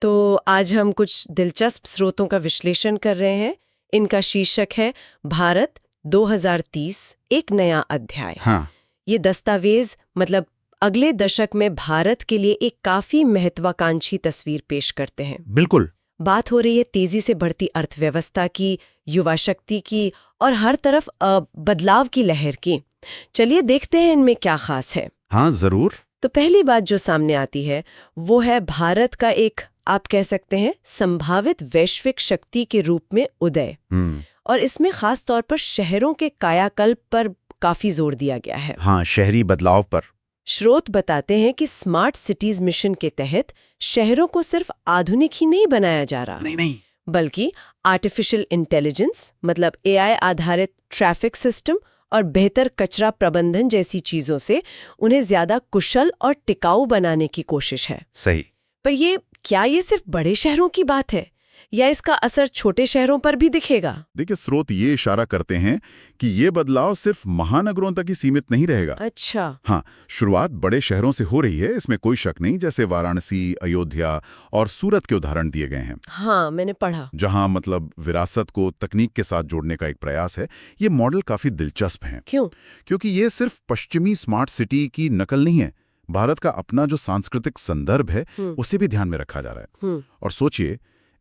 तो आज हम कुछ दिलचस्प स्रोतों का विश्लेषण कर रहे हैं। इनका शीर्षक है भारत 2030 एक नया अध्याय। हाँ। ये दस्तावेज मतलब अगले दशक में भारत के लिए एक काफी महत्वाकांक्षी तस्वीर पेश करते हैं। बिल्कुल। बात हो रही है तेजी से बढ़ती अर्थव्यवस्था की, युवा शक्ति की और हर तरफ बदलाव की लहर की। चलिए देखते हैं इनमें क्या खास है। हाँ जरूर। तो पहली बात जो सामने आती है वो है भारत का एक, आप कह सकते हैं, संभावित वैश्विक शक्ति के रूप में उदय। और इसमें खास तौर पर शहरों के कायाकल्प पर काफी जोर दिया गया है। हाँ, शहरी बदलाव पर। स्रोत बताते हैं कि स्मार्ट सिटीज मिशन के तहत शहरों को सिर्फ आधुनिक ही नहीं बनाया जा रहा, नहीं, बल्कि आर्टिफिशियल इंटेलिजेंस मतलब एआई आधारित ट्रैफिक सिस्टम और बेहतर कचरा प्रबंधन जैसी चीजों से उन्हें ज्यादा कुशल और टिकाऊ बनाने की कोशिश है। सही। पर क्या ये सिर्फ बड़े शहरों की बात है या इसका असर छोटे शहरों पर भी दिखेगा? देखिए, स्रोत ये इशारा करते हैं कि ये बदलाव सिर्फ महानगरों तक ही सीमित नहीं रहेगा। अच्छा। हाँ, शुरुआत बड़े शहरों से हो रही है, इसमें कोई शक नहीं। जैसे वाराणसी, अयोध्या और सूरत के उदाहरण दिए गए हैं। हाँ, मैंने पढ़ा। जहां मतलब विरासत को तकनीक के साथ जोड़ने का एक प्रयास है। ये मॉडल काफी दिलचस्प है। क्यों? क्योंकि ये सिर्फ पश्चिमी स्मार्ट सिटी की नकल नहीं है, भारत का अपना जो सांस्कृतिक संदर्भ है उसे भी ध्यान में रखा जा रहा है। और सोचिए,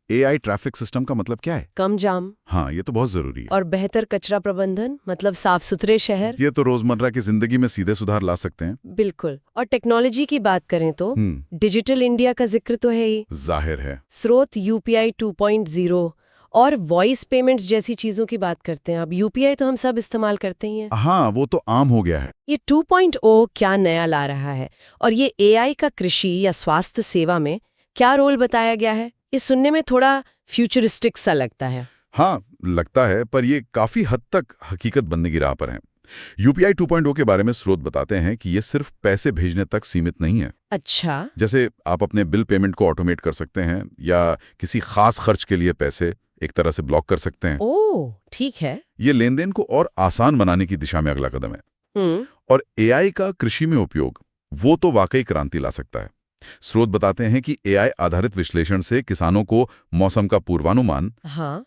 एआई ट्रैफिक सिस्टम का मतलब क्या है? कम जाम। हाँ, ये तो बहुत जरूरी है। और बेहतर कचरा प्रबंधन मतलब साफ सुथरे शहर। ये तो रोजमर्रा की जिंदगी में सीधे सुधार ला सकते हैं। बिल्कुल। और टेक्नोलॉजी की बात करें तो डिजिटल इंडिया का जिक्र तो है ही। जाहिर है। स्रोत यूपीआई 2.0 और वॉइस पेमेंट्स जैसी चीजों की बात करते हैं। अब यूपीआई तो हम सब इस्तेमाल करते ही हैं। हाँ, वो तो आम हो गया है। ये 2.0 क्या नया ला रहा है और ये एआई का कृषि या स्वास्थ्य सेवा में क्या रोल बताया गया है? ये सुनने में थोड़ा फ्यूचरिस्टिक सा लगता है। हाँ, लगता है, पर ये काफी हद तक हकीकत बनने की राह पर है। यूपीआई 2.0 के बारे में स्रोत बताते हैं कि ये सिर्फ पैसे भेजने तक सीमित नहीं है। अच्छा। जैसे आप अपने बिल पेमेंट को ऑटोमेट कर सकते हैं या किसी खास खर्च के लिए पैसे एक तरह से ब्लॉक कर सकते हैं। ओह, ठीक है। ये लेनदेन को और आसान बनाने की दिशा में अगला कदम है। और एआई का कृषि में उपयोग, वो तो वाकई क्रांति ला सकता है। स्रोत बताते हैं कि एआई आधारित विश्लेषण से किसानों को मौसम का पूर्वानुमान,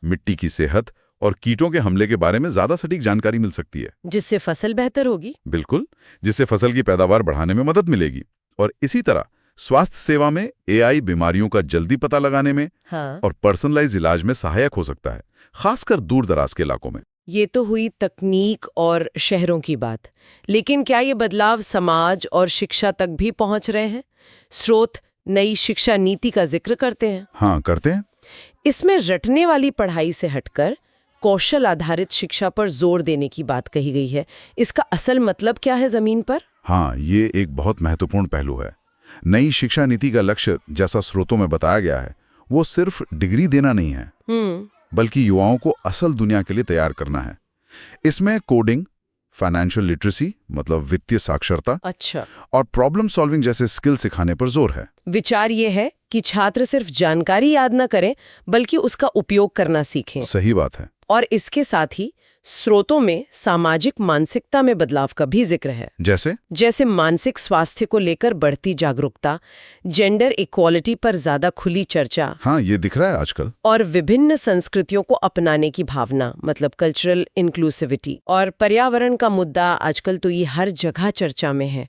मिट्टी की सेहत और कीटों के हमले के बारे में ज्यादा सटीक जानकारी मिल सकती है, जिससे फसल बेहतर होगी। बिल्कुल, जिससे फसल की पैदावार बढ़ाने में मदद मिलेगी। और इसी तरह स्वास्थ्य सेवा में एआई बीमारियों का जल्दी पता लगाने में और पर्सनलाइज इलाज में सहायक हो सकता है, खासकर दूर दराज के इलाकों में। ये तो हुई तकनीक और शहरों की बात, लेकिन क्या ये बदलाव समाज और शिक्षा तक भी पहुंच रहे हैं? स्रोत नई शिक्षा नीति का जिक्र करते हैं। हाँ, करते हैं। इसमें रटने वाली पढ़ाई से हटकर कौशल आधारित शिक्षा पर जोर देने की बात कही गई है। इसका असल मतलब क्या है जमीन पर? हाँ, ये एक बहुत महत्वपूर्ण पहलू है। नई शिक्षा नीति का लक्ष्य, जैसा स्रोतों में बताया गया है, वो सिर्फ डिग्री देना नहीं है, बल्कि युवाओं को असल दुनिया के लिए तैयार करना है। इसमें कोडिंग, फाइनेंशियल लिटरेसी मतलब वित्तीय साक्षरता, अच्छा, और प्रॉब्लम सॉल्विंग जैसे स्किल सिखाने पर जोर है। विचार ये है कि छात्र सिर्फ जानकारी याद न करें बल्कि उसका उपयोग करना सीखें। सही बात है। और इसके साथ ही स्रोतों में सामाजिक मानसिकता में बदलाव का भी जिक्र है। जैसे मानसिक स्वास्थ्य को लेकर बढ़ती जागरूकता, जेंडर इक्वालिटी पर ज्यादा खुली चर्चा। हाँ, ये दिख रहा है आजकल। और विभिन्न संस्कृतियों को अपनाने की भावना मतलब कल्चरल इंक्लूसिविटी। और पर्यावरण का मुद्दा आजकल तो ये हर जगह चर्चा में है।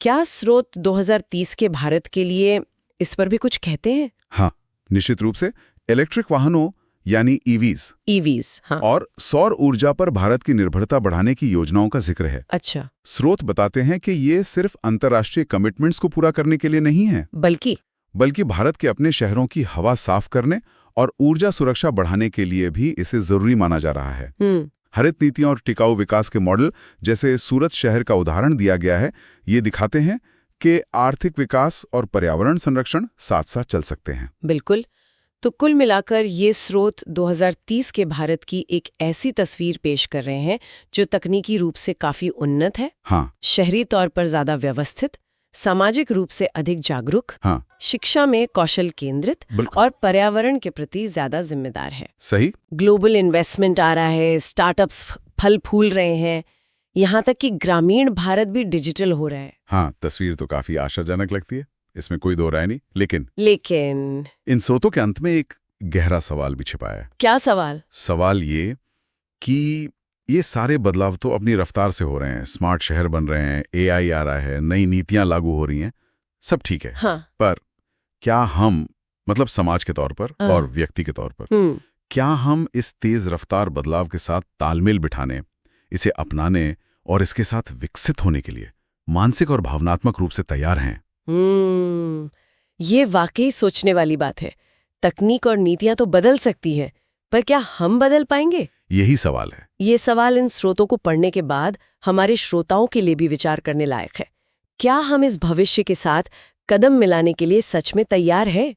क्या स्रोत 2030 के भारत के लिए इस पर भी कुछ कहते हैं? हाँ, निश्चित रूप से। इलेक्ट्रिक वाहनों यानी ईवीज हाँ। और सौर ऊर्जा पर भारत की निर्भरता बढ़ाने की योजनाओं का जिक्र है। अच्छा। स्रोत बताते हैं कि ये सिर्फ अंतर्राष्ट्रीय कमिटमेंट्स को पूरा करने के लिए नहीं है, बल्कि भारत के अपने शहरों की हवा साफ करने और ऊर्जा सुरक्षा बढ़ाने के लिए भी इसे जरूरी माना जा रहा है। हरित नीतियां और टिकाऊ विकास के मॉडल, जैसे सूरत शहर का उदाहरण दिया गया है, ये दिखाते हैं कि आर्थिक विकास और पर्यावरण संरक्षण साथ साथ चल सकते हैं। बिल्कुल। तो कुल मिलाकर ये स्रोत 2030 के भारत की एक ऐसी तस्वीर पेश कर रहे हैं जो तकनीकी रूप से काफी उन्नत है, शहरी तौर पर ज्यादा व्यवस्थित, सामाजिक रूप से अधिक जागरूक, शिक्षा में कौशल केंद्रित और पर्यावरण के प्रति ज्यादा जिम्मेदार है। सही। ग्लोबल इन्वेस्टमेंट आ रहा है, स्टार्टअप्स फल फूल रहे हैं, यहाँ तक कि ग्रामीण भारत भी डिजिटल हो रहा है। हाँ, तस्वीर तो काफी आशाजनक लगती है। इसमें कोई दो राय नहीं, लेकिन इन स्रोतों के अंत में एक गहरा सवाल भी छिपा है। क्या सवाल? सवाल ये कि ये सारे बदलाव तो अपनी रफ्तार से हो रहे हैं, स्मार्ट शहर बन रहे हैं, AI आ रहा है, नई नीतियां लागू हो रही हैं, सब ठीक है। हाँ। पर क्या हम, मतलब समाज के तौर पर और व्यक्ति के तौर पर, क्या हम इस तेज रफ्तार बदलाव के साथ तालमेल बिठाने, इसे अपनाने और इसके साथ विकसित होने के लिए मानसिक और भावनात्मक रूप से तैयार हैं? ये वाकई सोचने वाली बात है। तकनीक और नीतियां तो बदल सकती हैं, पर क्या हम बदल पाएंगे? यही सवाल है। ये सवाल इन स्रोतों को पढ़ने के बाद हमारे श्रोताओं के लिए भी विचार करने लायक है। क्या हम इस भविष्य के साथ कदम मिलाने के लिए सच में तैयार हैं?